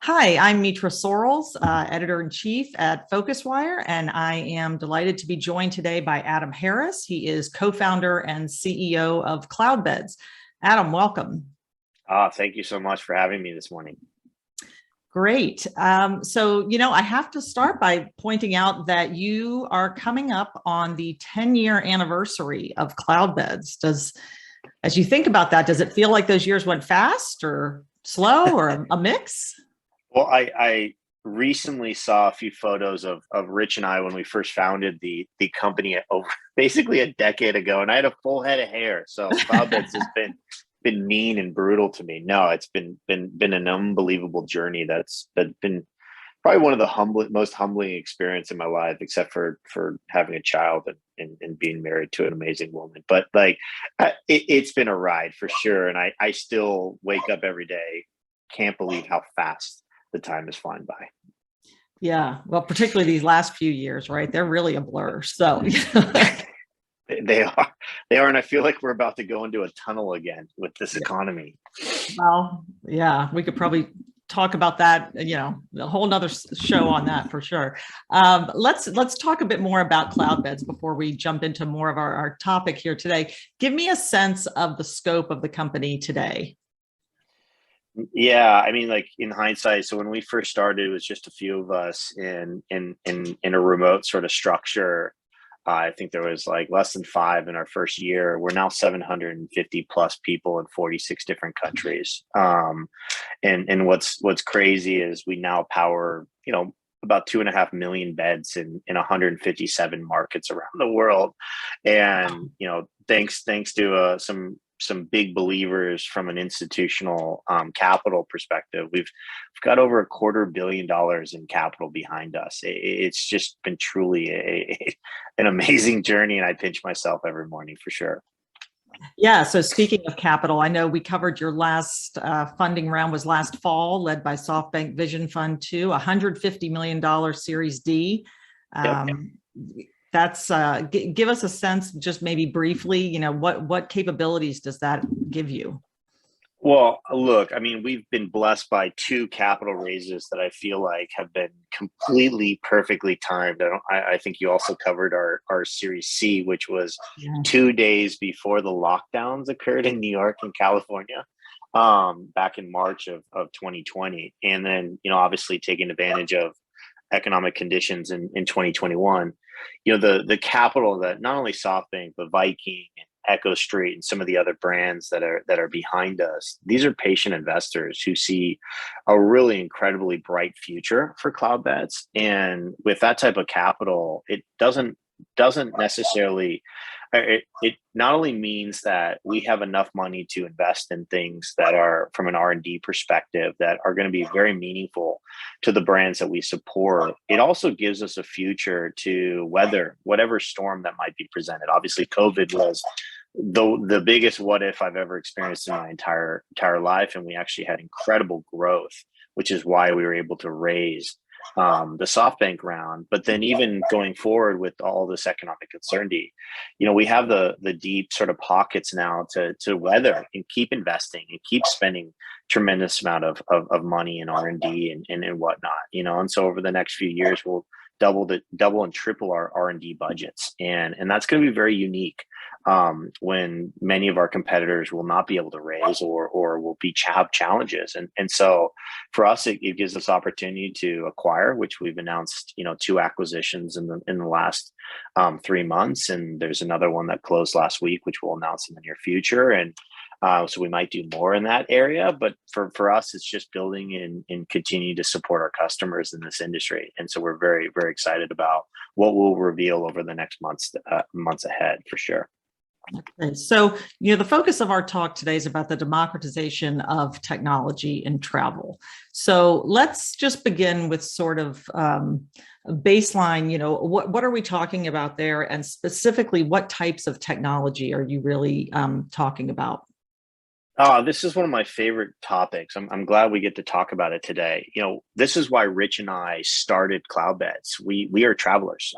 Hi, I'm Mitra Sorrells, editor-in-chief at PhocusWire, and I am delighted to be joined today by Adam Harris. He is co-founder and CEO of Cloudbeds. Adam, welcome. Thank you so much for having me this morning. Great. I have to start by pointing out that you are coming up on the 10-year anniversary of Cloudbeds. As you think about that, does it feel like those years went fast or slow or a mix? Well, I recently saw a few photos of Rich and I when we first founded the company over basically a decade ago, and I had a full head of hair. So Cloudbeds has been mean and brutal to me. No, it's been an unbelievable journey. That's been probably one of the most humbling experience in my life, except for having a child and being married to an amazing woman. But it's been a ride for sure, and I still wake up every day, can't believe how fast the time is flying by. Yeah, well, particularly these last few years, right? They're really a blur. So They are, and I feel like we're about to go into a tunnel again with this economy. well, yeah, we could probably talk about that, a whole nother show on that for sure. Let's talk a bit more about Cloudbeds before we jump into more of our topic here today. Give me a sense of the scope of the company today. Yeah, I mean, like in hindsight, so when we first started, it was just a few of us in a remote sort of structure. I think there was like less than five in our first year. We're now 750 plus people in 46 different countries. And what's crazy is we now power, about 2.5 million beds in 157 markets around the world. And, thanks to some big believers from an institutional capital perspective. We've got over $250 million in capital behind us. It's just been truly an amazing journey, and I pinch myself every morning for sure. Yeah. So speaking of capital, I know we covered your last funding round was last fall, led by SoftBank Vision Fund 2, $150 million Series D. Yep. That's give us a sense, just maybe briefly, what capabilities does that give you? Well, look, I mean, we've been blessed by two capital raises that I feel like have been completely perfectly timed. I think you also covered our Series C, which was Yeah. 2 days before the lockdowns occurred in New York and California, back in March of 2020. And then, obviously taking advantage of economic conditions in 2021, the capital that not only SoftBank, but Viking and Echo Street and some of the other brands that are behind us, these are patient investors who see a really incredibly bright future for Cloudbeds. And with that type of capital, it doesn't necessarily it not only means that we have enough money to invest in things that are from an R&D perspective that are going to be very meaningful to the brands that we support. It also gives us a future to weather whatever storm that might be presented. Obviously, COVID was the biggest what if I've ever experienced in my entire life, and we actually had incredible growth, which is why we were able to raise the SoftBank round. But then even going forward with all this economic uncertainty, we have the deep sort of pockets now to weather and keep investing and keep spending tremendous amount of money in R&D and whatnot, and so over the next few years, we'll double and triple our R&D budgets. And that's going to be very unique when many of our competitors will not be able to raise or will have challenges. And so for us, it gives us opportunity to acquire, which we've announced, two acquisitions in the last 3 months. And there's another one that closed last week, which we'll announce in the near future. And so we might do more in that area, but for us, it's just building and continue to support our customers in this industry. And so we're very, very excited about what we'll reveal over the next months ahead for sure. Okay. So, the focus of our talk today is about the democratization of technology in travel. So let's just begin with sort of a baseline, what are we talking about there? And specifically, what types of technology are you really talking about? This is one of my favorite topics. I'm glad we get to talk about it today. This is why Rich and I started Cloudbeds. We are travelers.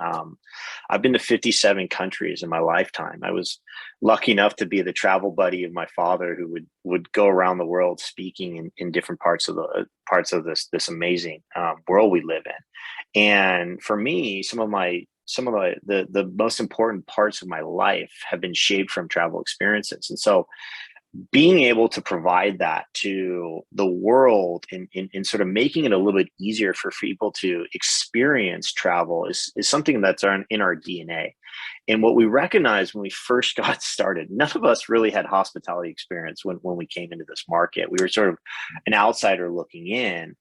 I've been to 57 countries in my lifetime. I was lucky enough to be the travel buddy of my father, who would go around the world speaking in different parts of this amazing world we live in. And for me, some of the most important parts of my life have been shaped from travel experiences. And so being able to provide that to the world in sort of making it a little bit easier for people to experience travel is something that's in our DNA. And what we recognized when we first got started, none of us really had hospitality experience when we came into this market. We were sort of an outsider looking in.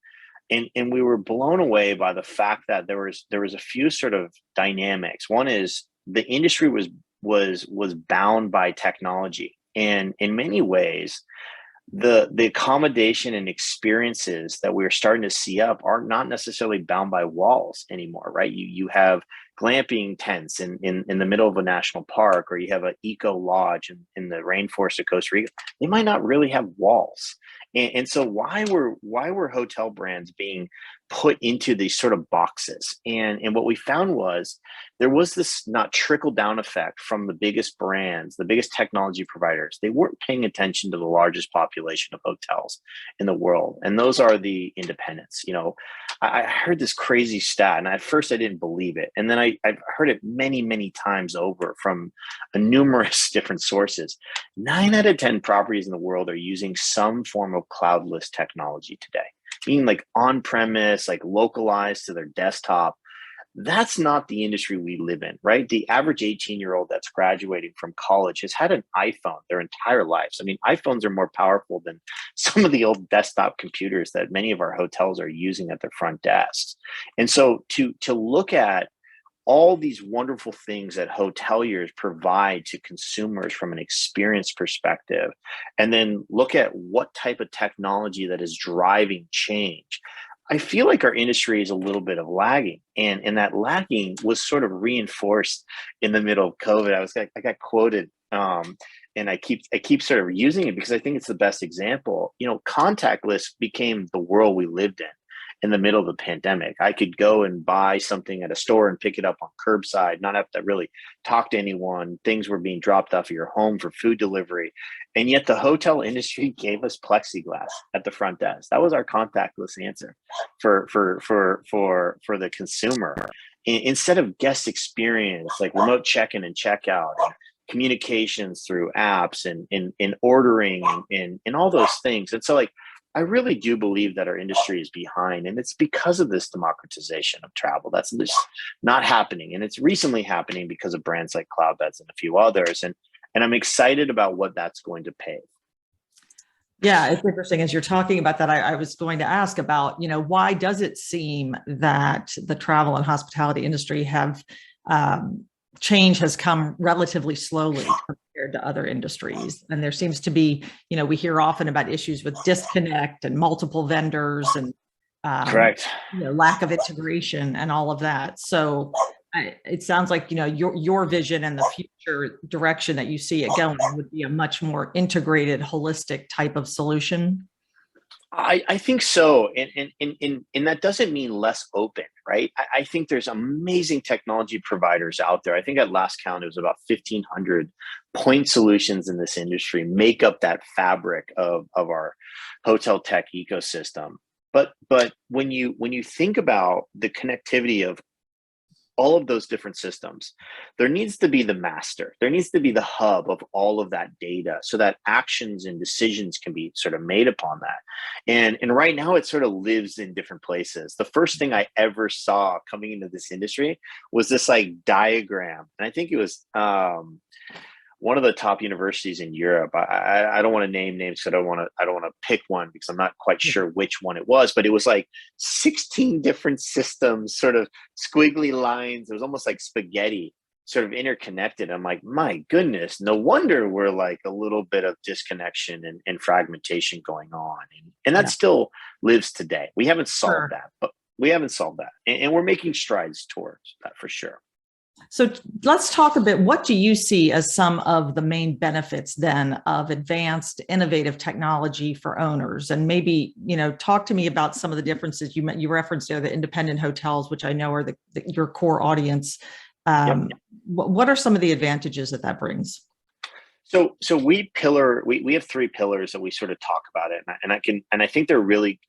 And we were blown away by the fact that there was a few sort of dynamics. One is the industry was bound by technology. And in many ways, the accommodation and experiences that we're starting to see up are not necessarily bound by walls anymore, right? You have glamping tents in the middle of a national park, or you have an eco lodge in the rainforest of Costa Rica. They might not really have walls. And so why were hotel brands being put into these sort of boxes? And what we found was there was this not trickle down effect from the biggest brands, the biggest technology providers. They weren't paying attention to the largest population of hotels in the world, and those are the independents. I heard this crazy stat, and at first I didn't believe it, and then I've heard it many times over from numerous different sources. 9 out of 10 properties in the world are using some form of cloudless technology today, meaning like on premise, like localized to their desktop. That's not the industry we live in, right? The average 18-year-old that's graduating from college has had an iPhone their entire lives. I mean, iPhones are more powerful than some of the old desktop computers that many of our hotels are using at their front desks. And so to look at all these wonderful things that hoteliers provide to consumers from an experience perspective, and then look at what type of technology that is driving change, I feel like our industry is a little bit of lagging, and that lagging was sort of reinforced in the middle of COVID. I got quoted, and I keep sort of using it because I think it's the best example. Contactless became the world we lived in the middle of the pandemic. I could go and buy something at a store and pick it up on curbside, not have to really talk to anyone. Things were being dropped off at your home for food delivery. And yet the hotel industry gave us plexiglass at the front desk. That was our contactless answer for the consumer. Instead of guest experience, like remote check-in and check-out, and communications through apps and ordering and all those things. And so like I really do believe that our industry is behind, and it's because of this democratization of travel. That's just not happening, and it's recently happening because of brands like Cloudbeds and a few others. And I'm excited about what that's going to pave. Yeah, it's interesting as you're talking about that. I was going to ask about, why does it seem that the travel and hospitality industry have change has come relatively slowly compared to other industries? And there seems to be, we hear often about issues with disconnect and multiple vendors and Correct. lack of integration and all of that. So it sounds like, your vision and the future direction that you see it going would be a much more integrated, holistic type of solution. I think so. And that doesn't mean less open, right? I think there's amazing technology providers out there. I think at last count, it was about 1,500 point solutions in this industry make up that fabric of our hotel tech ecosystem. But when you think about the connectivity of all of those different systems, there needs to be the master. There needs to be the hub of all of that data so that actions and decisions can be sort of made upon that. And right now it sort of lives in different places. The first thing I ever saw coming into this industry was this like diagram. And I think it was one of the top universities in Europe. I don't want to name names because I don't want to pick one because I'm not quite sure which one it was, but it was like 16 different systems, sort of squiggly lines. It was almost like spaghetti, sort of interconnected. I'm like, my goodness, no wonder we're like a little bit of disconnection and fragmentation going on. And that still lives today. We haven't solved that, but we haven't solved that. And we're making strides towards that for sure. So let's talk a bit. What do you see as some of the main benefits then of advanced innovative technology for owners? And maybe, talk to me about some of the differences you referenced there, the independent hotels, which I know are your core audience. Yep. What are some of the advantages that brings? So we have three pillars that we sort of talk about it, and I think they're really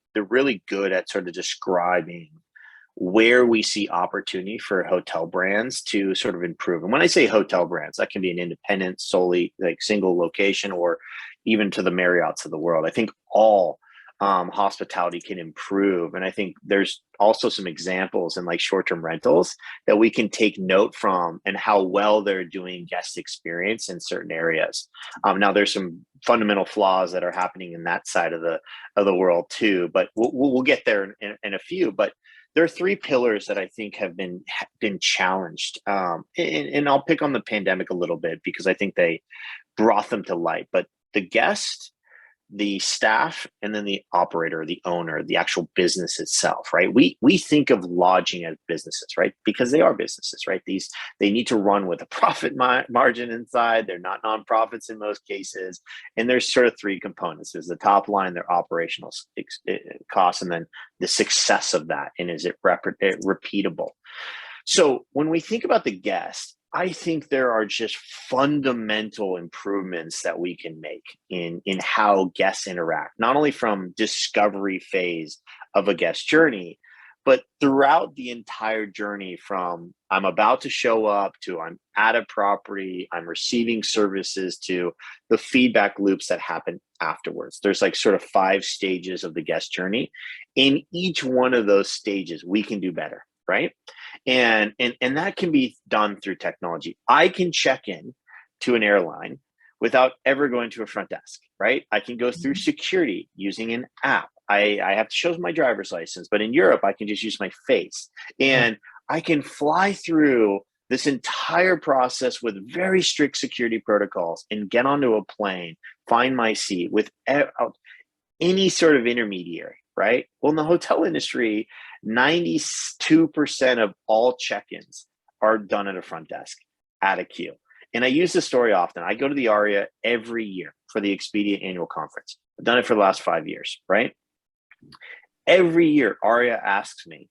good at sort of describing where we see opportunity for hotel brands to sort of improve. And when I say hotel brands, that can be an independent, solely like single location, or even to the Marriotts of the world. I think all hospitality can improve. And I think there's also some examples in like short-term rentals that we can take note from, and how well they're doing guest experience in certain areas. Now there's some fundamental flaws that are happening in that side of the world too, but we'll get there in a few. But there are three pillars that I think have been challenged, and I'll pick on the pandemic a little bit because I think they brought them to light. But the guest, the staff, and then the operator, the owner, the actual business itself, right? We think of lodging as businesses, right? Because they are businesses, right? They need to run with a profit margin inside. They're not nonprofits in most cases, and there's sort of three components: there's the top line, their operational costs, and then the success of that, and is it repeatable? So when we think about the guest, I think there are just fundamental improvements that we can make in how guests interact, not only from discovery phase of a guest journey, but throughout the entire journey, from I'm about to show up to I'm at a property, I'm receiving services, to the feedback loops that happen afterwards. There's like sort of 5 stages of the guest journey. In each one of those stages, we can do better, right? And that can be done through technology. I can check in to an airline without ever going to a front desk, right? I can go through security using an app. I have to show my driver's license, but in Europe, I can just use my face. And I can fly through this entire process with very strict security protocols and get onto a plane, find my seat without any sort of intermediary, right? Well, in the hotel industry, 92% of all check-ins are done at a front desk, at a queue. And I use this story often. I go to the Aria every year for the Expedia annual conference. I've done it for the last 5 years, right? Every year, Aria asks me,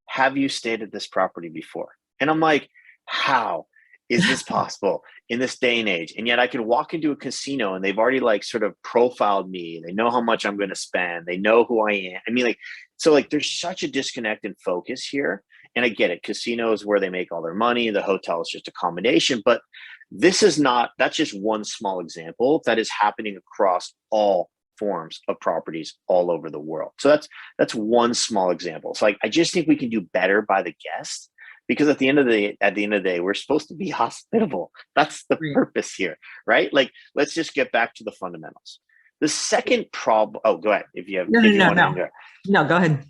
have you stayed at this property before? And I'm like, how is this possible in this day and age? And yet I can walk into a casino and they've already like sort of profiled me. They know how much I'm going to spend. They know who I am. I mean, like, so like there's such a disconnect and focus here. And I get it. Casinos where they make all their money. The hotel is just accommodation. But this is not, that's just one small example that is happening across all forms of properties all over the world. So that's one small example. So like, I just think we can do better by the guest. Because at the end of the day, we're supposed to be hospitable. That's the purpose here, right? Like, let's just get back to the fundamentals. The second problem. Oh, go ahead. If you have, No, go ahead.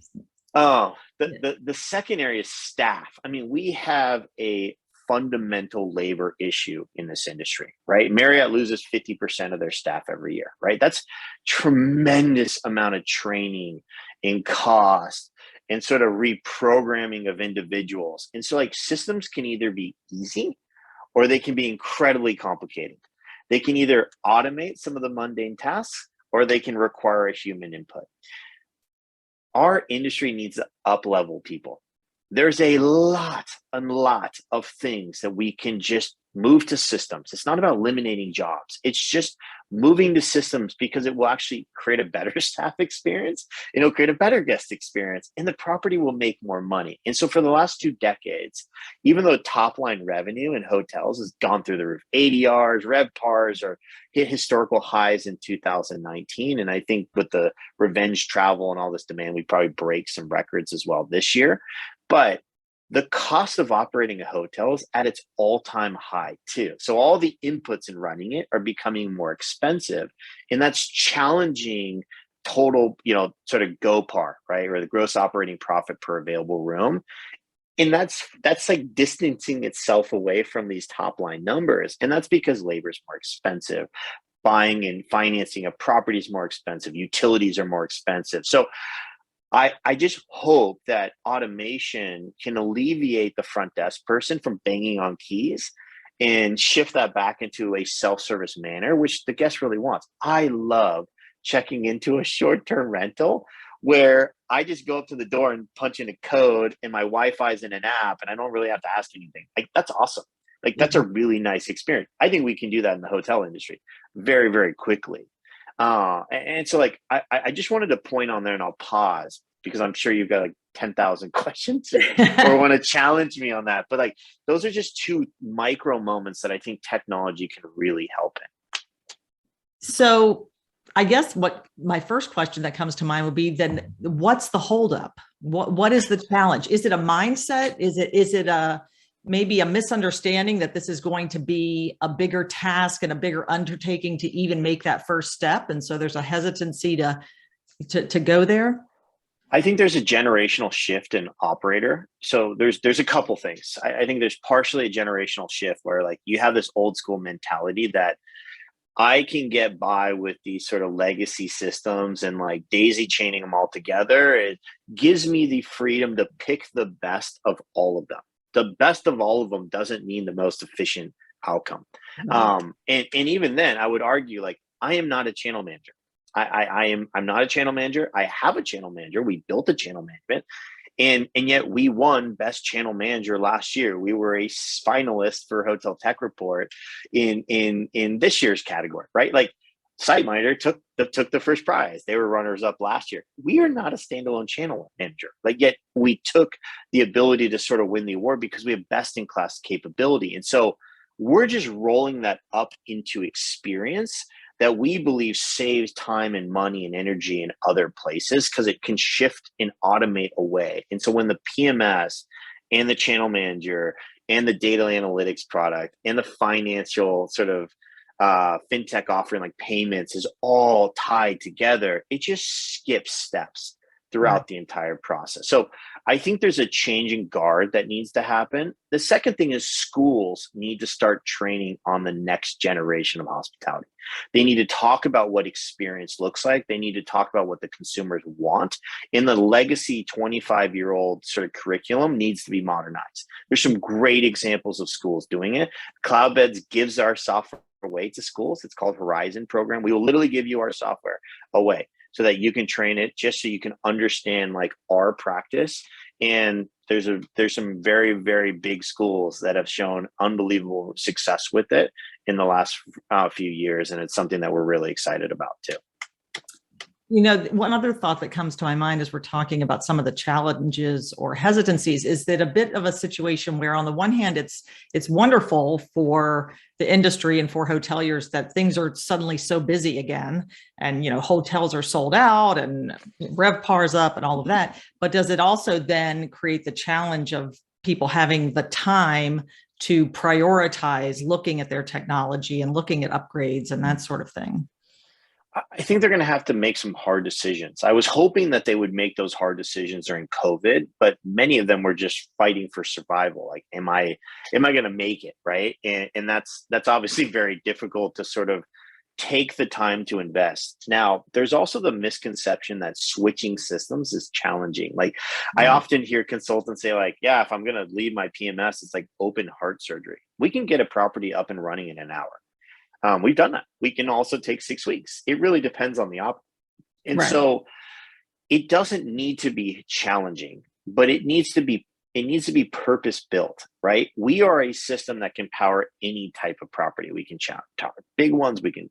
Oh, the second area is staff. I mean, we have a fundamental labor issue in this industry, right? Marriott loses 50% of their staff every year, right? That's tremendous amount of training and cost and sort of reprogramming of individuals. And so like systems can either be easy or they can be incredibly complicated. They can either automate some of the mundane tasks or they can require a human input. Our industry needs to up-level people. There's a lot of things that we can just move to systems. It's not about eliminating jobs. It's just moving to systems because it will actually create a better staff experience. It'll create a better guest experience and the property will make more money. And so for the last 2 decades, even though top line revenue in hotels has gone through the roof, ADRs, RevPARs are hit historical highs in 2019. And I think with the revenge travel and all this demand, we probably break some records as well this year. But the cost of operating a hotel is at its all-time high too. So all the inputs in running it are becoming more expensive, and that's challenging total, sort of GOPAR, right? Or the gross operating profit per available room. And that's like distancing itself away from these top line numbers. And that's because labor is more expensive. Buying and financing a property is more expensive. Utilities are more expensive. So I just hope that automation can alleviate the front desk person from banging on keys and shift that back into a self-service manner, which the guest really wants. I love checking into a short-term rental where I just go up to the door and punch in a code and my Wi-Fi is in an app and I don't really have to ask anything. Like, that's awesome. Like, that's a really nice experience. I think we can do that in the hotel industry very, very quickly. And so like, I just wanted to point on there, and I'll pause because I'm sure you've got like 10,000 questions or want to challenge me on that. But like, those are just two micro moments that I think technology can really help in. So I guess what my first question that comes to mind would be, then what's the holdup? What is the challenge? Is it a mindset? Is it maybe a misunderstanding that this is going to be a bigger task and a bigger undertaking to even make that first step? And so there's a hesitancy to go there. I think there's a generational shift in operator. So there's a couple things. I think there's partially a generational shift where like you have this old school mentality that I can get by with these sort of legacy systems and like daisy chaining them all together. It gives me the freedom to pick the best of all of them. The best of all of them doesn't mean the most efficient outcome. And even then I would argue, like, I am not a channel manager. I'm not a channel manager. I have a channel manager. We built a channel management, and yet we won best channel manager last year. We were a finalist for Hotel Tech Report in this year's category, right? Like, SiteMinder took the first prize. They were runners up last year. We are not a standalone channel manager. Like, yet we took the ability to sort of win the award because we have best in class capability. And so we're just rolling that up into experience that we believe saves time and money and energy in other places because it can shift and automate away. And so when the PMS and the channel manager and the data analytics product and the financial sort of fintech offering like payments is all tied together, it just skips steps throughout the entire process. So I think there's a changing guard that needs to happen. The second thing is schools need to start training on the next generation of hospitality. They need to talk about what experience looks like. They need to talk about what the consumers want. And the legacy 25-year-old sort of curriculum needs to be modernized. There's some great examples of schools doing it. Cloudbeds gives our software away to schools. It's called Horizon program. We will literally give you our software away so that you can train it, just so you can understand like our practice. And there's some very, very big schools that have shown unbelievable success with it in the last few years. And it's something that we're really excited about too. You know, one other thought that comes to my mind as we're talking about some of the challenges or hesitancies is that a bit of a situation where on the one hand, it's wonderful for the industry and for hoteliers that things are suddenly so busy again, and, you know, hotels are sold out and RevPAR's up and all of that. But does it also then create the challenge of people having the time to prioritize looking at their technology and looking at upgrades and that sort of thing? I think they're going to have to make some hard decisions. I was hoping that they would make those hard decisions during COVID, but many of them were just fighting for survival. Like, am I going to make it, right? And that's obviously very difficult to sort of take the time to invest. Now, there's also the misconception that switching systems is challenging. Like, I often hear consultants say, like, yeah, if I'm going to leave my PMS, it's like open heart surgery. We can get a property up and running in an hour. We've done that. We can also take 6 weeks. It really depends on the op. And so it doesn't need to be challenging, but it needs to be purpose built, right? We are a system that can power any type of property. We can power big ones. We can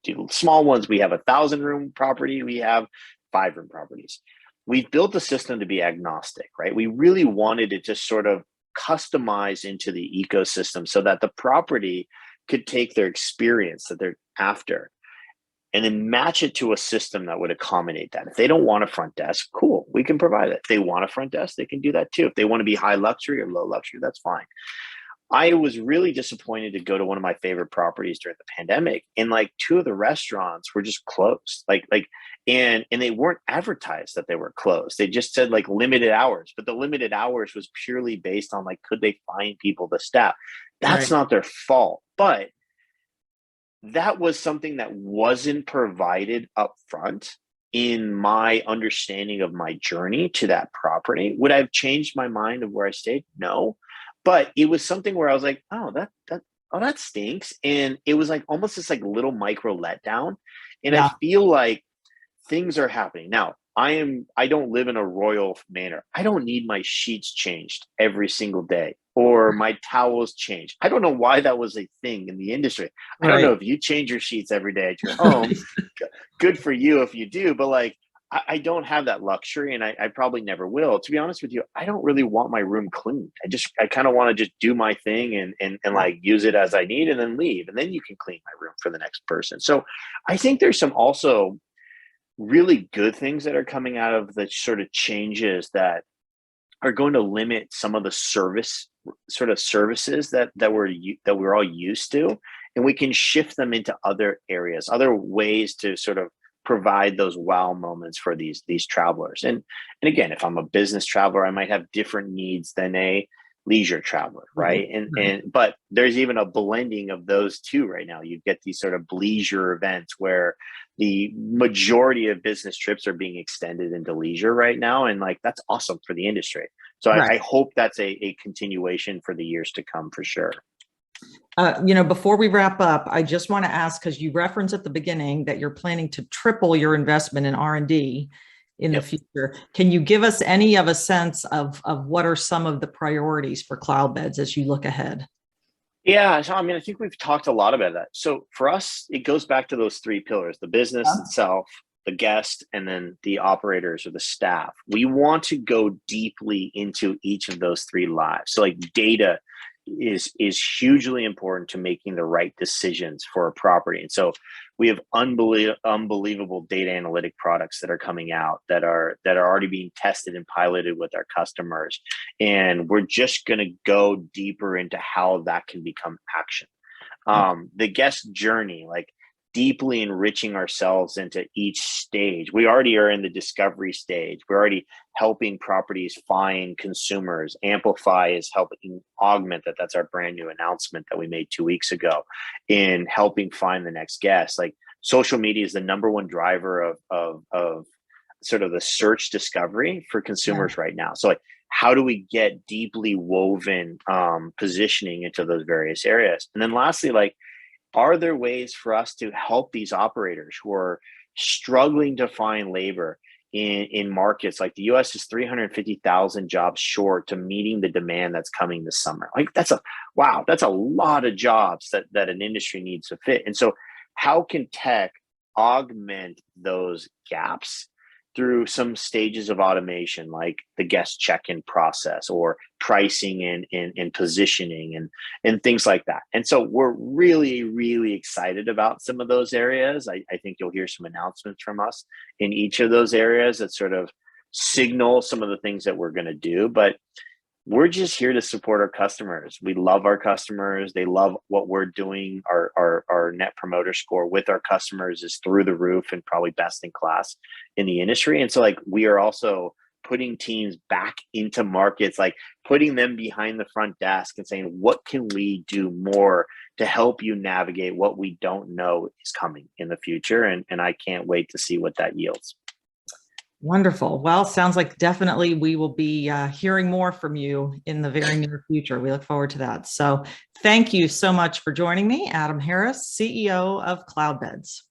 do small ones. We have 1,000-room property. We have 5-room properties. We've built the system to be agnostic, right? We really wanted it to sort of customize into the ecosystem so that the property could take their experience that they're after and then match it to a system that would accommodate that. If they don't want a front desk, cool, we can provide it. If they want a front desk, they can do that too. If they want to be high luxury or low luxury, that's fine. I was really disappointed to go to one of my favorite properties during the pandemic, and like 2 of the restaurants were just closed. And they weren't advertised that they were closed. They just said like limited hours, but the limited hours was purely based on like, could they find people to staff? That's not their fault, but that was something that wasn't provided up front. in my understanding of my journey to that property. Would I have changed my mind of where I stayed? No. But it was something where I was like, oh, that stinks. And it was like almost this like little micro letdown. And I Yeah. feel like things are happening. Now, I don't live in a royal manner. I don't need my sheets changed every single day or my towels changed. I don't know why that was a thing in the industry. I don't know Right. if you change your sheets every day at your home. Good for you if you do, but like I don't have that luxury and I probably never will. To be honest with you, I don't really want my room cleaned. I kind of want to just do my thing and like use it as I need and then leave. And then you can clean my room for the next person. So I think there's some also really good things that are coming out of the sort of changes that are going to limit some of the services that we're all used to, and we can shift them into other areas, other ways to sort of provide those wow moments for these travelers. And again, if I'm a business traveler, I might have different needs than a leisure traveler, Right. right? And Right. but there's even a blending of those two right now. You get these sort of leisure events where the majority of business trips are being extended into leisure right now, and like that's awesome for the industry. So Right. I hope that's a continuation for the years to come for sure. Before we wrap up, I just want to ask, because you referenced at the beginning that you're planning to triple your investment in R&D in the Yep. future. Can you give us any of a sense of what are some of the priorities for Cloudbeds as you look ahead? Yeah, so I mean, I think we've talked a lot about that. So for us, it goes back to those three pillars: the business itself, the guest, and then the operators or the staff. We want to go deeply into each of those three lives. So like data is hugely important to making the right decisions for a property. And so we have unbelievable data analytic products that are coming out that are already being tested and piloted with our customers. And we're just going to go deeper into how that can become action. The guest journey, like deeply enriching ourselves into each stage. We already are in the discovery stage. We're already helping properties find consumers. Amplify is helping augment that. That's our brand new announcement that we made 2 weeks ago in helping find the next guest. Like social media is the number one driver of sort of the search discovery for consumers right now. So like, how do we get deeply woven positioning into those various areas? And then lastly, like, are there ways for us to help these operators who are struggling to find labor in markets like the US is 350,000 jobs short to meeting the demand that's coming this summer? Like that's a lot of jobs that an industry needs to fit. And so how can tech augment those gaps through some stages of automation, like the guest check-in process or pricing and positioning and things like that. And so we're really, really excited about some of those areas. I think you'll hear some announcements from us in each of those areas that sort of signal some of the things that we're going to do. But we're just here to support our customers. We love our customers. They love what we're doing. Our net promoter score with our customers is through the roof and probably best in class in the industry. And so like we are also putting teams back into markets, like putting them behind the front desk and saying, what can we do more to help you navigate what we don't know is coming in the future? And I can't wait to see what that yields. Wonderful. Well, sounds like definitely we will be hearing more from you in the very near future. We look forward to that. So thank you so much for joining me, Adam Harris, CEO of Cloudbeds.